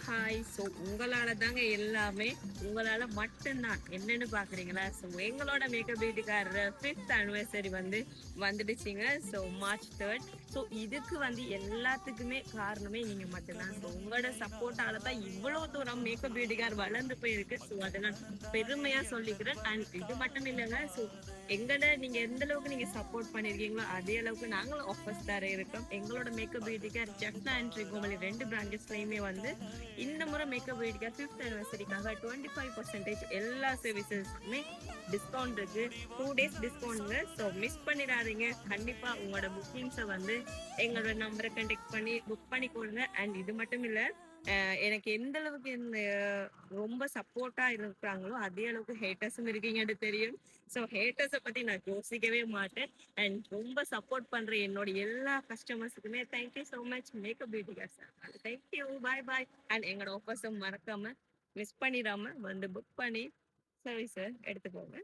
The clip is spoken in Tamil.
ஹாய். ஸோ உங்களால தாங்க எல்லாமே. உங்களால மட்டும்தான். என்னன்னு பார்க்குறீங்களா? ஸோ எங்களோட மேக்கப் பியூட்டிக்காரர் 5th ஆனிவர்சரி வந்துடுச்சுங்க. So March 3rd. ஸோ இதுக்கு எல்லாத்துக்குமே காரணமே நீங்க மட்டும்தான். ஸோ உங்களோட சப்போர்ட்டால தான் இவ்வளோ தூரம் மேக்கப் பியூட்டிக்கார் வளர்ந்து போயிருக்கு. ஸோ அதை நான் பெருமையா சொல்லிக்கிறேன். அண்ட் இது மட்டும் இல்லைங்க. ஸோ எங்கட நீங்க எந்த அளவுக்கு நீங்க சப்போர்ட் பண்ணிருக்கீங்களோ அதே அளவுக்கு நாங்களும் ஆஃபர்ஸ் தர இருக்கோம். எங்களோட மேக்கப் பியூட்டிக்கார் ஜெஃப்னா அண்ட் ட்ரிகோமலி 2 பிரான்ச்சஸ்லயுமே இந்த முறை மேக்கப் பியூட்டிக்கார் 5th ஆனிவர்சரிக்காக 25% எல்லா சர்வீசஸ்க்குமே டிஸ்கவுண்ட் இருக்கு. 2 days டிஸ்கவுண்ட்ங்க. ஸோ மிஸ் பண்ணிடாதீங்க. கண்டிப்பா உங்களோட புக்கிங்ஸை எங்களோட நம்பரை கண்டெக்ட் பண்ணி புக் பண்ணி கொடுங்க. அண்ட் இது மட்டும் இல்ல, எனக்கு எந்த அளவுக்கு இந்த ரொம்ப சப்போர்ட்டா இருக்கிறாங்களோ அதே அளவுக்கு ஹேட்டர்ஸும் இருக்கீங்கன்னு தெரியும். ஸோ ஹேட்டர்ஸை பத்தி நான் யோசிக்கவே மாட்டேன். அண்ட் ரொம்ப சப்போர்ட் பண்ற என்னோட எல்லா கஸ்டமர்ஸுக்குமே தேங்க்யூ ஸோ மச். மேக்கப் பியூட்டிக்கார் sir, thank you. Bye bye. And எங்களோட ஆஃபர்ஸை மறக்காம மிஸ் பண்ணிடாம புக் பண்ணி சர்வீஸை எடுத்துக்கோங்க.